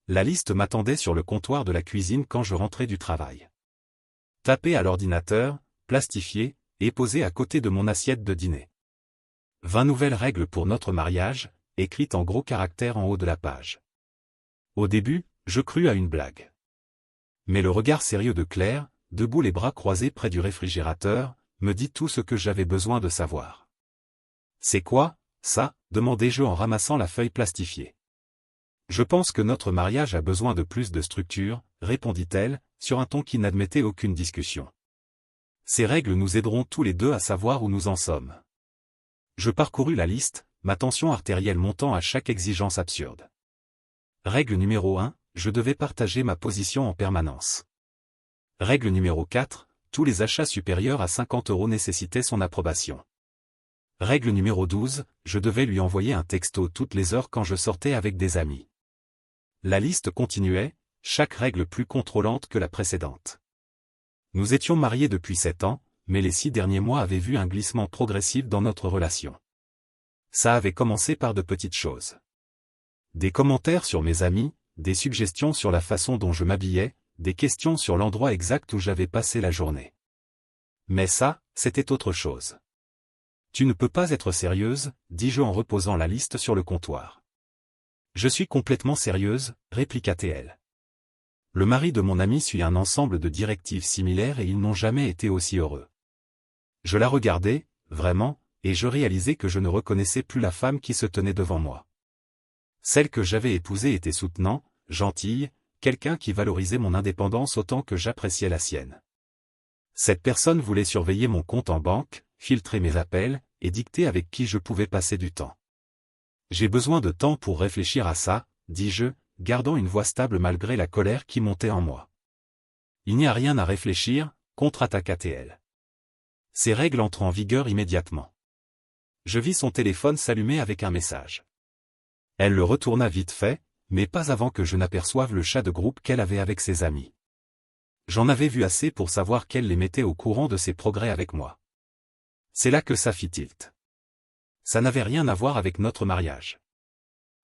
La liste m'attendait sur le comptoir de la cuisine quand je rentrais du travail. Tapée à l'ordinateur, plastifiée, et posée à côté de mon assiette de dîner. 20 nouvelles règles pour notre mariage, écrites en gros caractères en haut de la page. Au début, je crus à une blague. Mais le regard sérieux de Claire, debout les bras croisés près du réfrigérateur, me dit tout ce que j'avais besoin de savoir. « C'est quoi, ça ?» demandai-je en ramassant la feuille plastifiée. « Je pense que notre mariage a besoin de plus de structure, » répondit-elle, sur un ton qui n'admettait aucune discussion. « Ces règles nous aideront tous les deux à savoir où nous en sommes. » Je parcourus la liste, ma tension artérielle montant à chaque exigence absurde. Règle numéro 1, je devais partager ma position en permanence. Règle numéro 4, tous les achats supérieurs à 50 € nécessitaient son approbation. Règle numéro 12, je devais lui envoyer un texto toutes les heures quand je sortais avec des amis. La liste continuait, chaque règle plus contrôlante que la précédente. Nous étions mariés depuis 7 ans, mais les 6 derniers mois avaient vu un glissement progressif dans notre relation. Ça avait commencé par de petites choses. Des commentaires sur mes amis, des suggestions sur la façon dont je m'habillais, des questions sur l'endroit exact où j'avais passé la journée. Mais ça, c'était autre chose. « Tu ne peux pas être sérieuse » dis-je en reposant la liste sur le comptoir. « Je suis complètement sérieuse » répliqua-t-elle. Le mari de mon ami suit un ensemble de directives similaires et ils n'ont jamais été aussi heureux. Je la regardais, vraiment, et je réalisais que je ne reconnaissais plus la femme qui se tenait devant moi. Celle que j'avais épousée était soutenante, gentille, quelqu'un qui valorisait mon indépendance autant que j'appréciais la sienne. Cette personne voulait surveiller mon compte en banque, filtrer mes appels, et dicter avec qui je pouvais passer du temps. J'ai besoin de temps pour réfléchir à ça, dis-je, gardant une voix stable malgré la colère qui montait en moi. Il n'y a rien à réfléchir, contre-attaqua-t-elle. Ces règles entrent en vigueur immédiatement. Je vis son téléphone s'allumer avec un message. Elle le retourna vite fait, mais pas avant que je n'aperçoive le chat de groupe qu'elle avait avec ses amis. J'en avais vu assez pour savoir qu'elle les mettait au courant de ses progrès avec moi. C'est là que ça fit tilt. Ça n'avait rien à voir avec notre mariage.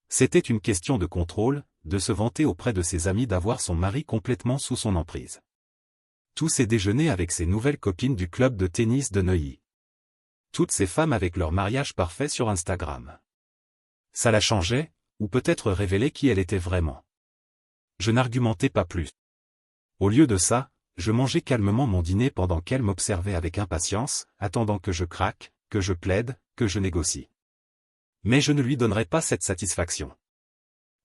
C'était une question de contrôle, de se vanter auprès de ses amis d'avoir son mari complètement sous son emprise. Tous ces déjeuners avec ses nouvelles copines du club de tennis de Neuilly. Toutes ces femmes avec leur mariage parfait sur Instagram. Ça la changeait, ou peut-être révélait qui elle était vraiment. Je n'argumentais pas plus. Au lieu de ça, je mangeais calmement mon dîner pendant qu'elle m'observait avec impatience, attendant que je craque, que je plaide, que je négocie. Mais je ne lui donnerais pas cette satisfaction.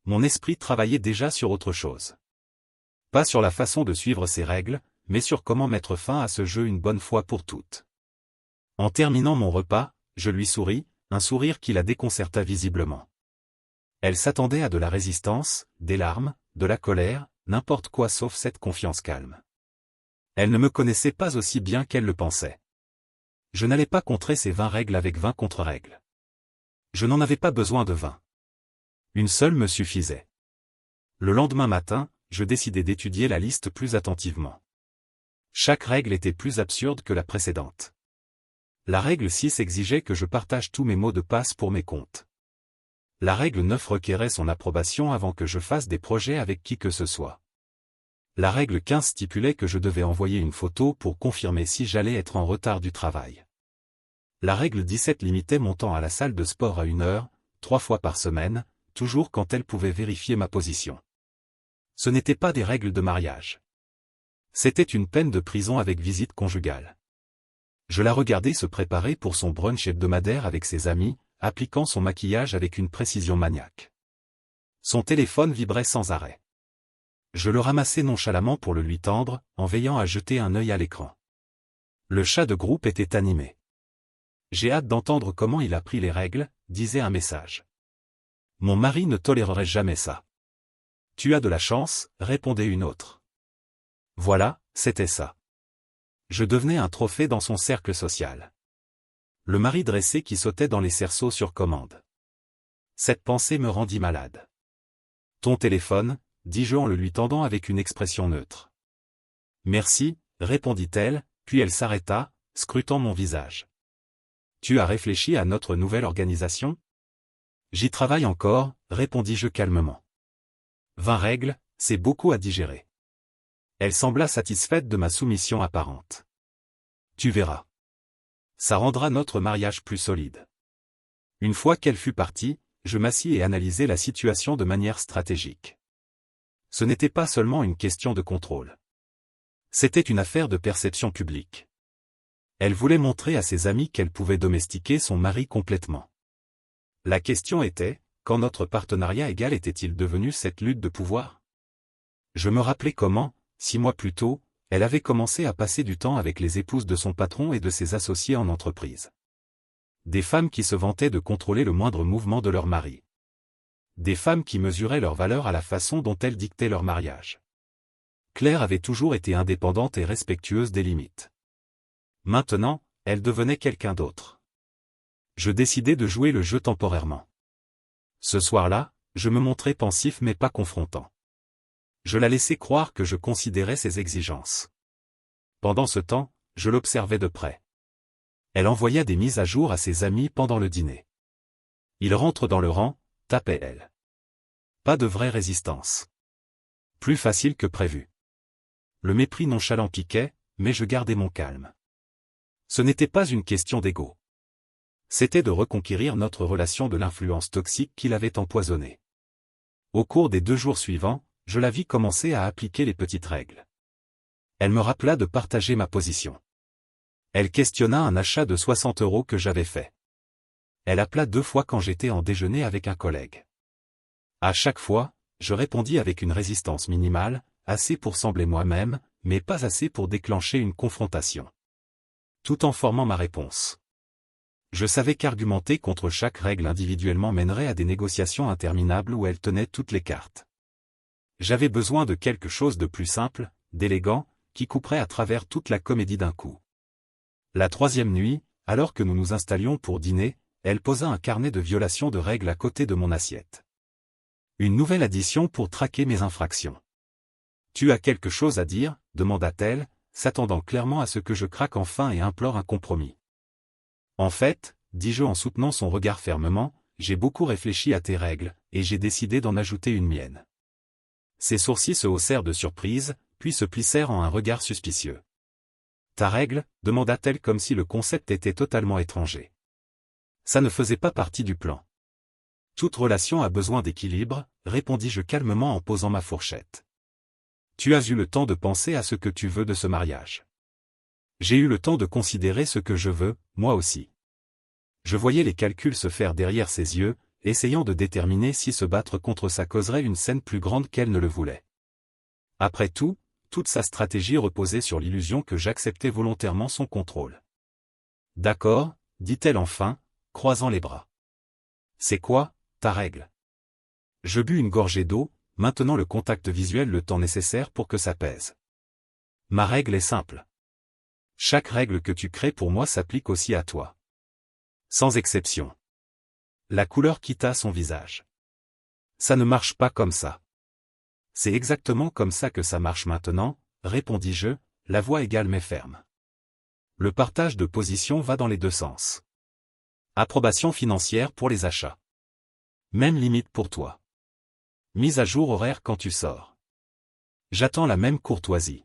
Mon esprit travaillait déjà sur autre chose. Pas sur la façon de suivre ses règles, mais sur comment mettre fin à ce jeu une bonne fois pour toutes. En terminant mon repas, je lui souris, un sourire qui la déconcerta visiblement. Elle s'attendait à de la résistance, des larmes, de la colère, n'importe quoi sauf cette confiance calme. Elle ne me connaissait pas aussi bien qu'elle le pensait. Je n'allais pas contrer ces 20 règles avec 20 contre-règles. Je n'en avais pas besoin de 20. Une seule me suffisait. Le lendemain matin, je décidai d'étudier la liste plus attentivement. Chaque règle était plus absurde que la précédente. La règle 6 exigeait que je partage tous mes mots de passe pour mes comptes. La règle 9 requérait son approbation avant que je fasse des projets avec qui que ce soit. La règle 15 stipulait que je devais envoyer une photo pour confirmer si j'allais être en retard du travail. La règle 17 limitait mon temps à la salle de sport à 1 heure, 3 fois par semaine, toujours quand elle pouvait vérifier ma position. Ce n'étaient pas des règles de mariage. C'était une peine de prison avec visite conjugale. Je la regardais se préparer pour son brunch hebdomadaire avec ses amis, appliquant son maquillage avec une précision maniaque. Son téléphone vibrait sans arrêt. Je le ramassai nonchalamment pour le lui tendre, en veillant à jeter un œil à l'écran. Le chat de groupe était animé. J'ai hâte d'entendre comment il a pris les règles, disait un message. Mon mari ne tolérerait jamais ça. Tu as de la chance, répondait une autre. Voilà, c'était ça. Je devenais un trophée dans son cercle social. Le mari dressé qui sautait dans les cerceaux sur commande. Cette pensée me rendit malade. Ton téléphone, dis-je en le lui tendant avec une expression neutre. Merci, répondit-elle, puis elle s'arrêta, scrutant mon visage. Tu as réfléchi à notre nouvelle organisation ? J'y travaille encore, répondis-je calmement. 20 règles, c'est beaucoup à digérer. Elle sembla satisfaite de ma soumission apparente. Tu verras. Ça rendra notre mariage plus solide. Une fois qu'elle fut partie, je m'assis et analysai la situation de manière stratégique. Ce n'était pas seulement une question de contrôle. C'était une affaire de perception publique. Elle voulait montrer à ses amis qu'elle pouvait domestiquer son mari complètement. La question était, quand notre partenariat égal était-il devenu cette lutte de pouvoir? Je me rappelais comment, 6 mois plus tôt, elle avait commencé à passer du temps avec les épouses de son patron et de ses associés en entreprise. Des femmes qui se vantaient de contrôler le moindre mouvement de leur mari. Des femmes qui mesuraient leur valeur à la façon dont elles dictaient leur mariage. Claire avait toujours été indépendante et respectueuse des limites. Maintenant, elle devenait quelqu'un d'autre. Je décidai de jouer le jeu temporairement. Ce soir-là, je me montrai pensif mais pas confrontant. Je la laissai croire que je considérais ses exigences. Pendant ce temps, je l'observais de près. Elle envoya des mises à jour à ses amis pendant le dîner. Il rentre dans le rang, tapait-elle. Pas de vraie résistance. Plus facile que prévu. Le mépris nonchalant piquait, mais je gardais mon calme. Ce n'était pas une question d'ego. C'était de reconquérir notre relation de l'influence toxique qui l'avait empoisonnée. Au cours des 2 jours suivants, je la vis commencer à appliquer les petites règles. Elle me rappela de partager ma position. Elle questionna un achat de 60 € que j'avais fait. Elle appela 2 fois quand j'étais en déjeuner avec un collègue. À chaque fois, je répondis avec une résistance minimale, assez pour sembler moi-même, mais pas assez pour déclencher une confrontation. Tout en formant ma réponse. Je savais qu'argumenter contre chaque règle individuellement mènerait à des négociations interminables où elle tenait toutes les cartes. J'avais besoin de quelque chose de plus simple, d'élégant, qui couperait à travers toute la comédie d'un coup. La 3e nuit, alors que nous nous installions pour dîner, elle posa un carnet de violation de règles à côté de mon assiette. Une nouvelle addition pour traquer mes infractions. « Tu as quelque chose à dire ?» demanda-t-elle, s'attendant clairement à ce que je craque enfin et implore un compromis. « En fait, » dis-je en soutenant son regard fermement, « j'ai beaucoup réfléchi à tes règles, et j'ai décidé d'en ajouter une mienne. » Ses sourcils se haussèrent de surprise, puis se plissèrent en un regard suspicieux. « Ta règle ?» demanda-t-elle comme si le concept était totalement étranger. Ça ne faisait pas partie du plan. Toute relation a besoin d'équilibre, répondis-je calmement en posant ma fourchette. Tu as eu le temps de penser à ce que tu veux de ce mariage. J'ai eu le temps de considérer ce que je veux, moi aussi. Je voyais les calculs se faire derrière ses yeux, essayant de déterminer si se battre contre ça causerait une scène plus grande qu'elle ne le voulait. Après tout, toute sa stratégie reposait sur l'illusion que j'acceptais volontairement son contrôle. « D'accord, » dit-elle enfin, croisant les bras. « C'est quoi, ta règle ?» Je bus une gorgée d'eau, maintenant le contact visuel le temps nécessaire pour que ça pèse. « Ma règle est simple. Chaque règle que tu crées pour moi s'applique aussi à toi. Sans exception. » La couleur quitta son visage. « Ça ne marche pas comme ça. » « C'est exactement comme ça que ça marche maintenant, » répondis-je, la voix égale mais ferme. Le partage de position va dans les 2 sens. Approbation financière pour les achats. Même limite pour toi. Mise à jour horaire quand tu sors. J'attends la même courtoisie.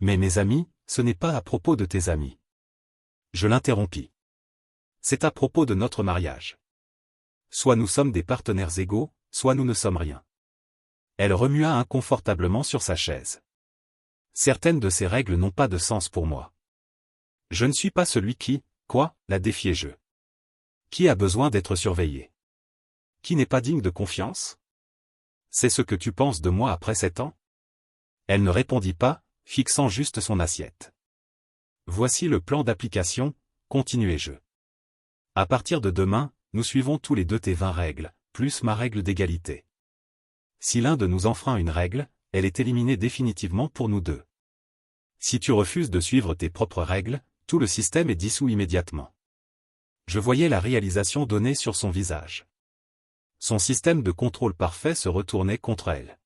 Mais mes amis, ce n'est pas à propos de tes amis. Je l'interrompis. C'est à propos de notre mariage. Soit nous sommes des partenaires égaux, soit nous ne sommes rien. Elle remua inconfortablement sur sa chaise. Certaines de ces règles n'ont pas de sens pour moi. Je ne suis pas celui qui, la défiai-je. Qui a besoin d'être surveillé? Qui n'est pas digne de confiance? C'est ce que tu penses de moi après 7 ans? Elle ne répondit pas, fixant juste son assiette. Voici le plan d'application, continuai-je. À partir de demain, nous suivons tous les 2 tes 20 règles, plus ma règle d'égalité. Si l'un de nous enfreint une règle, elle est éliminée définitivement pour nous 2. Si tu refuses de suivre tes propres règles, tout le système est dissous immédiatement. Je voyais la réalisation donnée sur son visage. Son système de contrôle parfait se retournait contre elle.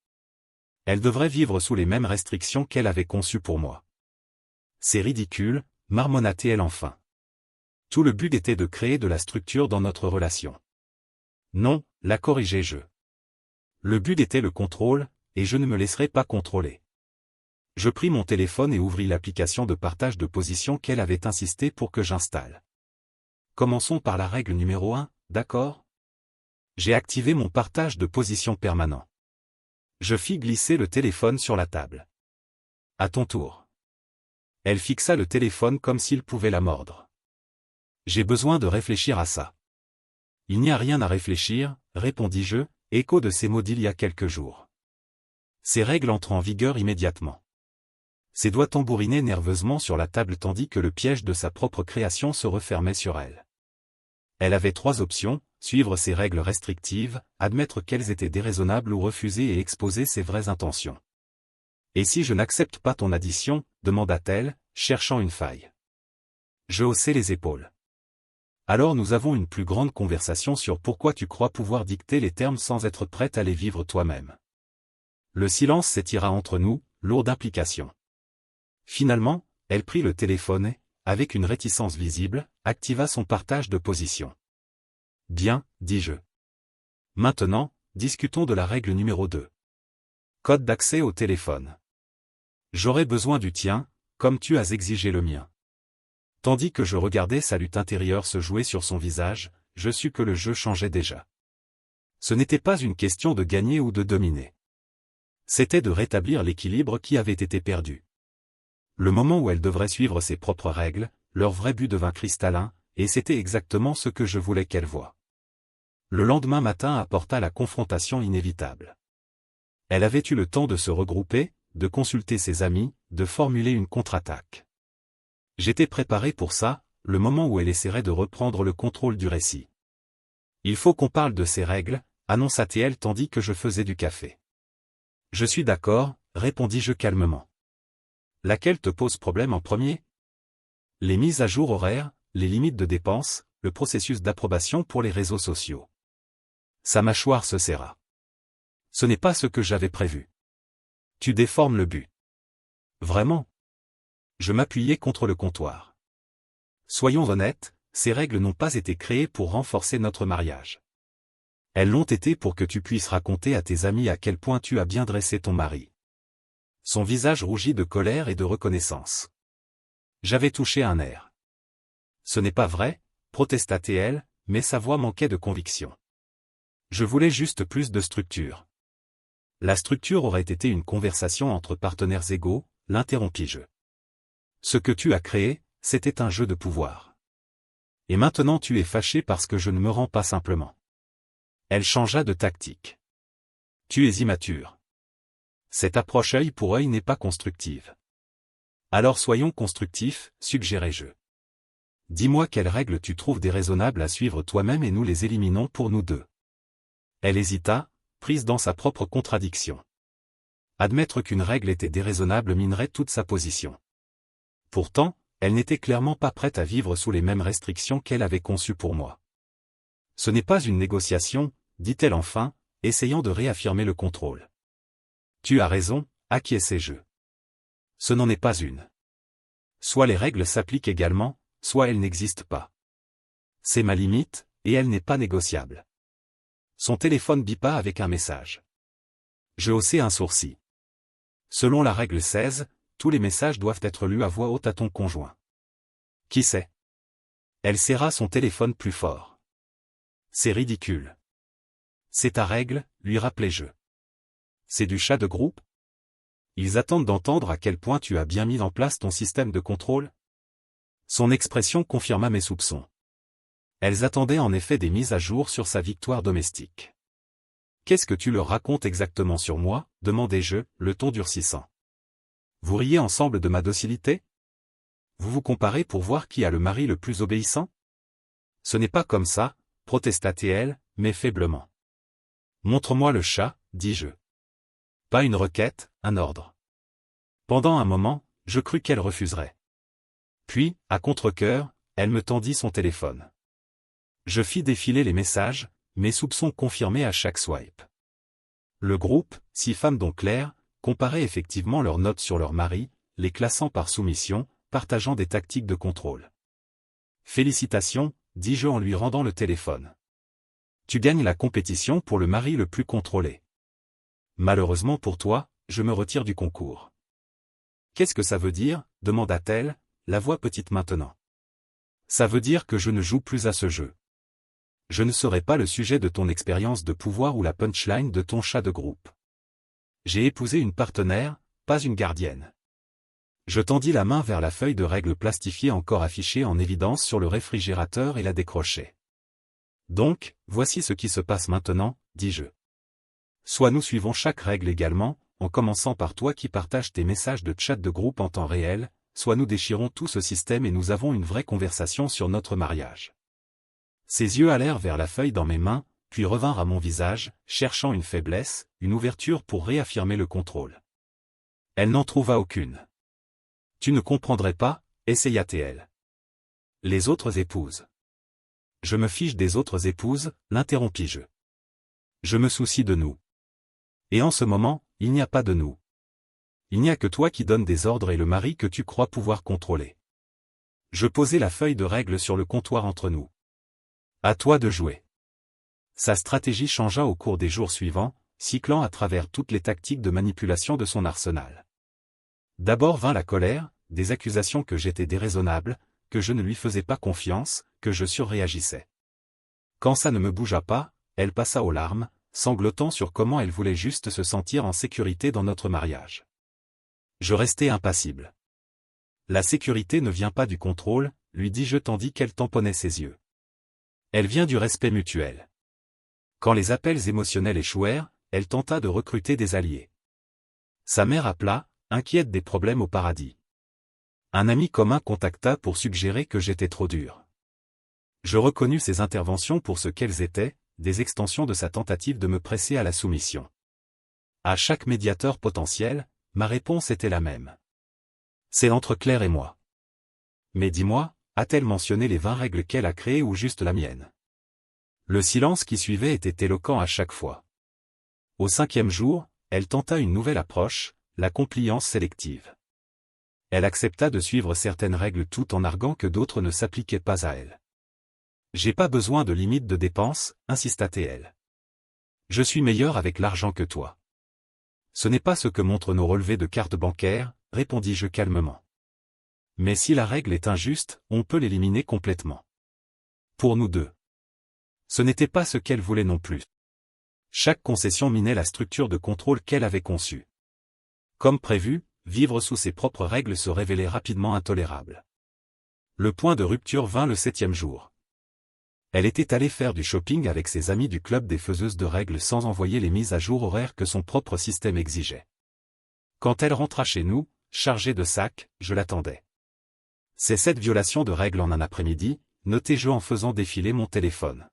Elle devrait vivre sous les mêmes restrictions qu'elle avait conçues pour moi. C'est ridicule, marmonna-t-elle enfin. Tout le but était de créer de la structure dans notre relation. Non, la corrigeai-je. Le but était le contrôle, et je ne me laisserai pas contrôler. Je pris mon téléphone et ouvris l'application de partage de position qu'elle avait insisté pour que j'installe. Commençons par la règle numéro 1, d'accord? J'ai activé mon partage de position permanent. Je fis glisser le téléphone sur la table. À ton tour. Elle fixa le téléphone comme s'il pouvait la mordre. J'ai besoin de réfléchir à ça. Il n'y a rien à réfléchir, répondis-je, écho de ces mots d'il y a quelques jours. Ces règles entrent en vigueur immédiatement. Ses doigts tambourinaient nerveusement sur la table tandis que le piège de sa propre création se refermait sur elle. Elle avait 3 options, suivre ses règles restrictives, admettre qu'elles étaient déraisonnables ou refuser et exposer ses vraies intentions. « Et si je n'accepte pas ton addition ?» demanda-t-elle, cherchant une faille. Je haussai les épaules. Alors nous avons une plus grande conversation sur pourquoi tu crois pouvoir dicter les termes sans être prête à les vivre toi-même. Le silence s'étira entre nous, lourd d'implications. Finalement, elle prit le téléphone et, avec une réticence visible, activa son partage de position. « Bien, dis-je. Maintenant, discutons de la règle numéro 2. Code d'accès au téléphone. J'aurai besoin du tien, comme tu as exigé le mien. » Tandis que je regardais sa lutte intérieure se jouer sur son visage, je sus que le jeu changeait déjà. Ce n'était pas une question de gagner ou de dominer. C'était de rétablir l'équilibre qui avait été perdu. Le moment où elle devrait suivre ses propres règles, leur vrai but devint cristallin, et c'était exactement ce que je voulais qu'elle voie. Le lendemain matin apporta la confrontation inévitable. Elle avait eu le temps de se regrouper, de consulter ses amis, de formuler une contre-attaque. J'étais préparé pour ça, le moment où elle essaierait de reprendre le contrôle du récit. « Il faut qu'on parle de ces règles », annonça-t-elle tandis que je faisais du café. « Je suis d'accord », répondis-je calmement. « Laquelle te pose problème en premier ? Les mises à jour horaires, les limites de dépenses, le processus d'approbation pour les réseaux sociaux. » Sa mâchoire se serra. « Ce n'est pas ce que j'avais prévu. Tu déformes le but. » « Vraiment ? » Je m'appuyais contre le comptoir. « Soyons honnêtes, ces règles n'ont pas été créées pour renforcer notre mariage. Elles l'ont été pour que tu puisses raconter à tes amis à quel point tu as bien dressé ton mari. » Son visage rougit de colère et de reconnaissance. J'avais touché un nerf. « Ce n'est pas vrai, » protesta-t-elle, mais sa voix manquait de conviction. Je voulais juste plus de structure. La structure aurait été une conversation entre partenaires égaux, l'interrompis-je. Ce que tu as créé, c'était un jeu de pouvoir. Et maintenant tu es fâché parce que je ne me rends pas simplement. Elle changea de tactique. Tu es immature. Cette approche œil pour œil n'est pas constructive. Alors soyons constructifs, suggérai-je. Dis-moi quelles règles tu trouves déraisonnables à suivre toi-même et nous les éliminons pour nous deux. Elle hésita, prise dans sa propre contradiction. Admettre qu'une règle était déraisonnable minerait toute sa position. Pourtant, elle n'était clairement pas prête à vivre sous les mêmes restrictions qu'elle avait conçues pour moi. Ce n'est pas une négociation, dit-elle enfin, essayant de réaffirmer le contrôle. Tu as raison, acquiesçai-je. Ce n'en est pas une. Soit les règles s'appliquent également, soit elles n'existent pas. C'est ma limite, et elle n'est pas négociable. Son téléphone bipa avec un message. Je haussai un sourcil. Selon la règle 16, tous les messages doivent être lus à voix haute à ton conjoint. Qui sait ? Elle serra son téléphone plus fort. C'est ridicule. C'est ta règle, lui rappelai-je. C'est du chat de groupe ? Ils attendent d'entendre à quel point tu as bien mis en place ton système de contrôle ? Son expression confirma mes soupçons. Elles attendaient en effet des mises à jour sur sa victoire domestique. Qu'est-ce que tu leur racontes exactement sur moi ? Demandai-je, le ton durcissant. Vous riez ensemble de ma docilité ? Vous vous comparez pour voir qui a le mari le plus obéissant ? Ce n'est pas comme ça, protesta-t-elle, mais faiblement. Montre-moi le chat, dis-je. Pas une requête, un ordre. Pendant un moment, je crus qu'elle refuserait. Puis, à contre-cœur, elle me tendit son téléphone. Je fis défiler les messages, mes soupçons confirmés à chaque swipe. Le groupe, 6 femmes dont Claire, comparait effectivement leurs notes sur leur mari, les classant par soumission, partageant des tactiques de contrôle. Félicitations, dis-je en lui rendant le téléphone. Tu gagnes la compétition pour le mari le plus contrôlé. Malheureusement pour toi, je me retire du concours. Qu'est-ce que ça veut dire, demanda-t-elle, la voix petite maintenant. Ça veut dire que je ne joue plus à ce jeu. Je ne serai pas le sujet de ton expérience de pouvoir ou la punchline de ton chat de groupe. J'ai épousé une partenaire, pas une gardienne. Je tendis la main vers la feuille de règles plastifiée encore affichée en évidence sur le réfrigérateur et la décrochai. Donc, voici ce qui se passe maintenant, dis-je. Soit nous suivons chaque règle également, en commençant par toi qui partages tes messages de chat de groupe en temps réel, soit nous déchirons tout ce système et nous avons une vraie conversation sur notre mariage. Ses yeux allèrent vers la feuille dans mes mains, puis revinrent à mon visage, cherchant une faiblesse, une ouverture pour réaffirmer le contrôle. Elle n'en trouva aucune. Tu ne comprendrais pas, essaya-t-elle. Les autres épouses. Je me fiche des autres épouses, l'interrompis-je. Je me soucie de nous. Et en ce moment, il n'y a pas de nous. Il n'y a que toi qui donnes des ordres et le mari que tu crois pouvoir contrôler. Je posai la feuille de règles sur le comptoir entre nous. À toi de jouer. Sa stratégie changea au cours des jours suivants, cyclant à travers toutes les tactiques de manipulation de son arsenal. D'abord vint la colère, des accusations que j'étais déraisonnable, que je ne lui faisais pas confiance, que je surréagissais. Quand ça ne me bougea pas, elle passa aux larmes, sanglotant sur comment elle voulait juste se sentir en sécurité dans notre mariage. Je restai impassible. La sécurité ne vient pas du contrôle, lui dis-je tandis qu'elle tamponnait ses yeux. Elle vient du respect mutuel. Quand les appels émotionnels échouèrent, elle tenta de recruter des alliés. Sa mère appela, inquiète des problèmes au paradis. Un ami commun contacta pour suggérer que j'étais trop dur. Je reconnus ses interventions pour ce qu'elles étaient, des extensions de sa tentative de me presser à la soumission. À chaque médiateur potentiel, ma réponse était la même. C'est entre Claire et moi. Mais dis-moi, a-t-elle mentionné les 20 règles qu'elle a créées ou juste la mienne? Le silence qui suivait était éloquent à chaque fois. Au 5e jour, elle tenta une nouvelle approche, la compliance sélective. Elle accepta de suivre certaines règles tout en arguant que d'autres ne s'appliquaient pas à elle. J'ai pas besoin de limite de dépenses, insista-t-elle. Je suis meilleur avec l'argent que toi. Ce n'est pas ce que montrent nos relevés de carte bancaire, répondis-je calmement. Mais si la règle est injuste, on peut l'éliminer complètement. Pour nous deux. Ce n'était pas ce qu'elle voulait non plus. Chaque concession minait la structure de contrôle qu'elle avait conçue. Comme prévu, vivre sous ses propres règles se révélait rapidement intolérable. Le point de rupture vint le 7e jour. Elle était allée faire du shopping avec ses amis du club des faiseuses de règles sans envoyer les mises à jour horaires que son propre système exigeait. Quand elle rentra chez nous, chargée de sacs, je l'attendais. C'est cette violation de règles en un après-midi, notai-je en faisant défiler mon téléphone.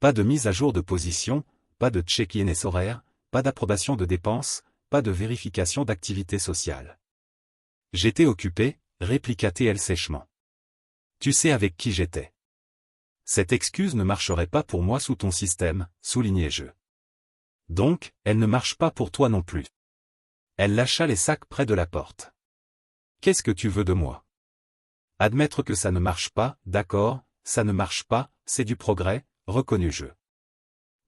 Pas de mise à jour de position, pas de check-in horaire, pas d'approbation de dépenses, pas de vérification d'activité sociale. J'étais occupé, répliqua-t-elle sèchement. Tu sais avec qui j'étais. Cette excuse ne marcherait pas pour moi sous ton système, soulignai-je. Donc, elle ne marche pas pour toi non plus. Elle lâcha les sacs près de la porte. Qu'est-ce que tu veux de moi? Admettre que ça ne marche pas, d'accord, ça ne marche pas, c'est du progrès, reconnus-je.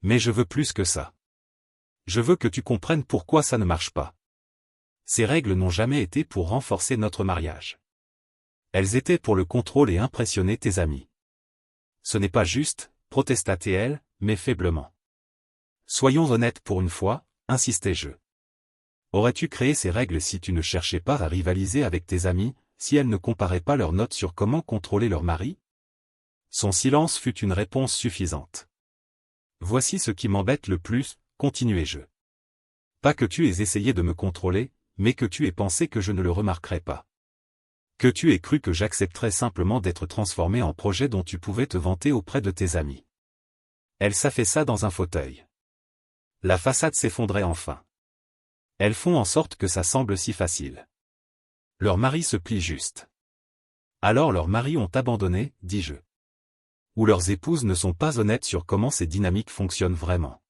Mais je veux plus que ça. Je veux que tu comprennes pourquoi ça ne marche pas. Ces règles n'ont jamais été pour renforcer notre mariage. Elles étaient pour le contrôle et impressionner tes amis. Ce n'est pas juste, protesta-t-elle, mais faiblement. Soyons honnêtes pour une fois, insistai-je. Aurais-tu créé ces règles si tu ne cherchais pas à rivaliser avec tes amis, si elles ne comparaient pas leurs notes sur comment contrôler leur mari? Son silence fut une réponse suffisante. Voici ce qui m'embête le plus, continuai-je. Pas que tu aies essayé de me contrôler, mais que tu aies pensé que je ne le remarquerais pas. Que tu aies cru que j'accepterais simplement d'être transformé en projet dont tu pouvais te vanter auprès de tes amis. Elle s'affaissa dans un fauteuil. La façade s'effondrait enfin. Elles font en sorte que ça semble si facile. Leurs maris se plient juste. Alors leurs maris ont abandonné, dis-je. Ou leurs épouses ne sont pas honnêtes sur comment ces dynamiques fonctionnent vraiment.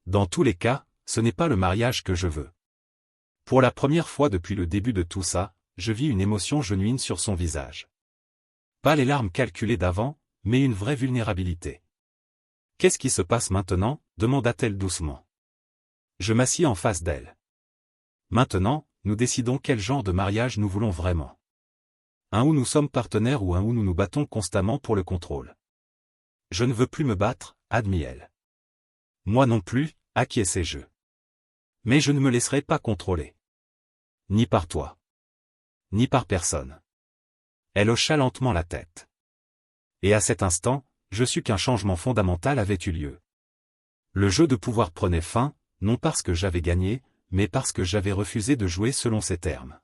Dans tous les cas, ce n'est pas le mariage que je veux. Pour la première fois depuis le début de tout ça, je vis une émotion genuine sur son visage. Pas les larmes calculées d'avant, mais une vraie vulnérabilité. Qu'est-ce qui se passe maintenant? Demanda-t-elle doucement. Je m'assis en face d'elle. Maintenant, nous décidons quel genre de mariage nous voulons vraiment. Un où nous sommes partenaires ou un où nous nous battons constamment pour le contrôle. Je ne veux plus me battre, admit-elle. Moi non plus, acquiesçai-je. Mais je ne me laisserai pas contrôler. Ni par toi. Ni par personne. Elle hocha lentement la tête. Et à cet instant, je sus qu'un changement fondamental avait eu lieu. Le jeu de pouvoir prenait fin, non parce que j'avais gagné, mais parce que j'avais refusé de jouer selon ses termes.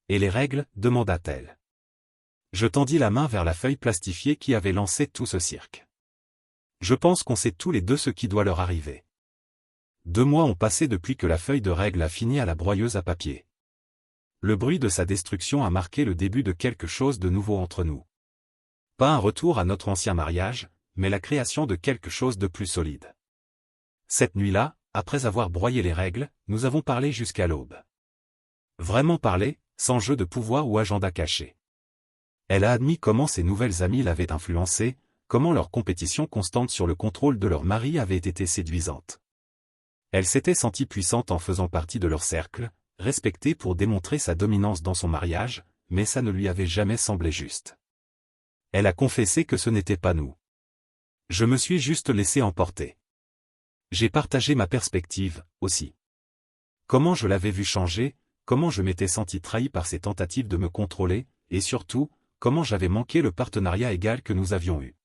Et les règles, demanda-t-elle. Je tendis la main vers la feuille plastifiée qui avait lancé tout ce cirque. Je pense qu'on sait tous les deux ce qui doit leur arriver. 2 mois ont passé depuis que la feuille de règles a fini à la broyeuse à papier. Le bruit de sa destruction a marqué le début de quelque chose de nouveau entre nous. Pas un retour à notre ancien mariage, mais la création de quelque chose de plus solide. Cette nuit-là, après avoir broyé les règles, nous avons parlé jusqu'à l'aube. Vraiment parlé, sans jeu de pouvoir ou agenda caché. Elle a admis comment ses nouvelles amies l'avaient influencée, comment leur compétition constante sur le contrôle de leur mari avait été séduisante. Elle s'était sentie puissante en faisant partie de leur cercle, respectée pour démontrer sa dominance dans son mariage, mais ça ne lui avait jamais semblé juste. Elle a confessé que ce n'était pas nous. Je me suis juste laissé emporter. J'ai partagé ma perspective, aussi. Comment je l'avais vu changer, comment je m'étais senti trahi par ses tentatives de me contrôler, et surtout, comment j'avais manqué le partenariat égal que nous avions eu.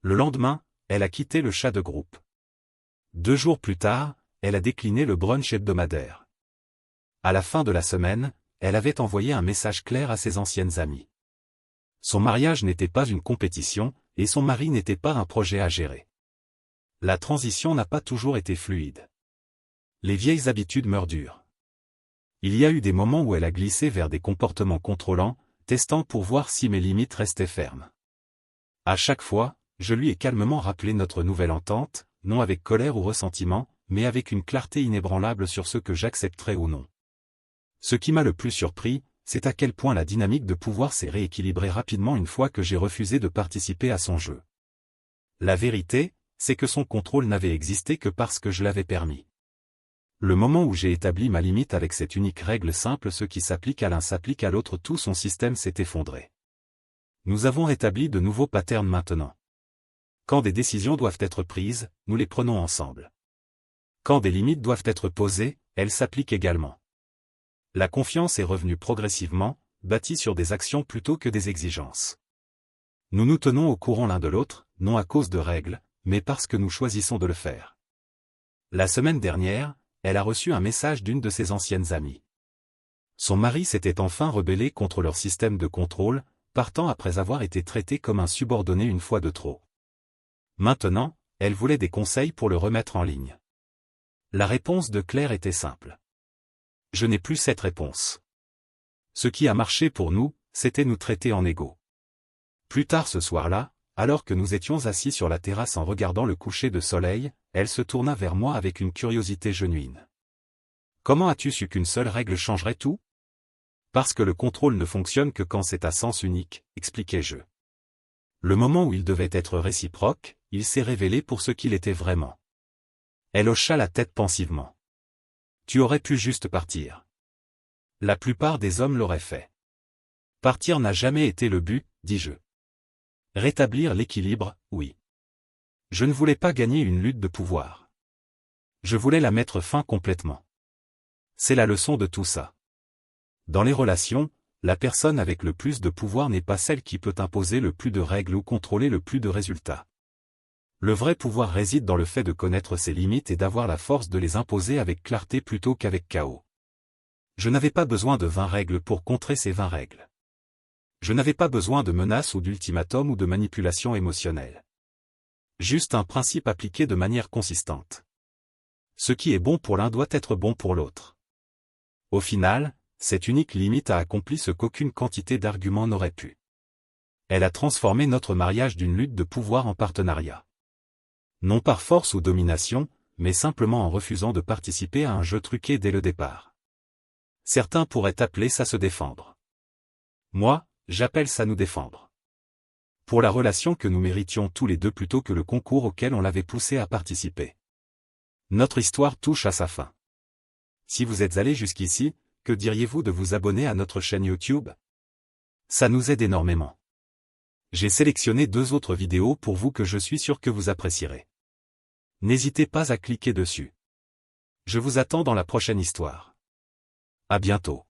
Le lendemain, elle a quitté le chat de groupe. 2 jours plus tard, elle a décliné le brunch hebdomadaire. À la fin de la semaine, elle avait envoyé un message clair à ses anciennes amies. Son mariage n'était pas une compétition, et son mari n'était pas un projet à gérer. La transition n'a pas toujours été fluide. Les vieilles habitudes meurent dures. Il y a eu des moments où elle a glissé vers des comportements contrôlants, testant pour voir si mes limites restaient fermes. À chaque fois, je lui ai calmement rappelé notre nouvelle entente, non avec colère ou ressentiment, mais avec une clarté inébranlable sur ce que j'accepterais ou non. Ce qui m'a le plus surpris, c'est à quel point la dynamique de pouvoir s'est rééquilibrée rapidement une fois que j'ai refusé de participer à son jeu. La vérité, c'est que son contrôle n'avait existé que parce que je l'avais permis. Le moment où j'ai établi ma limite avec cette unique règle simple, ce qui s'applique à l'un s'applique à l'autre, tout son système s'est effondré. Nous avons établi de nouveaux patterns maintenant. Quand des décisions doivent être prises, nous les prenons ensemble. Quand des limites doivent être posées, elles s'appliquent également. La confiance est revenue progressivement, bâtie sur des actions plutôt que des exigences. Nous nous tenons au courant l'un de l'autre, non à cause de règles, mais parce que nous choisissons de le faire. La semaine dernière, elle a reçu un message d'une de ses anciennes amies. Son mari s'était enfin rebellé contre leur système de contrôle, partant après avoir été traité comme un subordonné une fois de trop. Maintenant, elle voulait des conseils pour le remettre en ligne. La réponse de Claire était simple. Je n'ai plus cette réponse. Ce qui a marché pour nous, c'était nous traiter en égaux. Plus tard ce soir-là, alors que nous étions assis sur la terrasse en regardant le coucher de soleil, elle se tourna vers moi avec une curiosité genuine. Comment as-tu su qu'une seule règle changerait tout? Parce que le contrôle ne fonctionne que quand c'est à sens unique, expliquai-je. Le moment où il devait être réciproque, il s'est révélé pour ce qu'il était vraiment. Elle hocha la tête pensivement. Tu aurais pu juste partir. La plupart des hommes l'auraient fait. Partir n'a jamais été le but, dis-je. Rétablir l'équilibre, oui. Je ne voulais pas gagner une lutte de pouvoir. Je voulais la mettre fin complètement. C'est la leçon de tout ça. Dans les relations, la personne avec le plus de pouvoir n'est pas celle qui peut imposer le plus de règles ou contrôler le plus de résultats. Le vrai pouvoir réside dans le fait de connaître ses limites et d'avoir la force de les imposer avec clarté plutôt qu'avec chaos. Je n'avais pas besoin de 20 règles pour contrer ces 20 règles. Je n'avais pas besoin de menaces ou d'ultimatums ou de manipulation émotionnelle. Juste un principe appliqué de manière consistante. Ce qui est bon pour l'un doit être bon pour l'autre. Au final, cette unique limite a accompli ce qu'aucune quantité d'arguments n'aurait pu. Elle a transformé notre mariage d'une lutte de pouvoir en partenariat. Non par force ou domination, mais simplement en refusant de participer à un jeu truqué dès le départ. Certains pourraient appeler ça se défendre. Moi, j'appelle ça nous défendre. Pour la relation que nous méritions tous les deux plutôt que le concours auquel on l'avait poussé à participer. Notre histoire touche à sa fin. Si vous êtes allé jusqu'ici, que diriez-vous de vous abonner à notre chaîne YouTube? Ça nous aide énormément. J'ai sélectionné 2 autres vidéos pour vous que je suis sûr que vous apprécierez. N'hésitez pas à cliquer dessus. Je vous attends dans la prochaine histoire. À bientôt.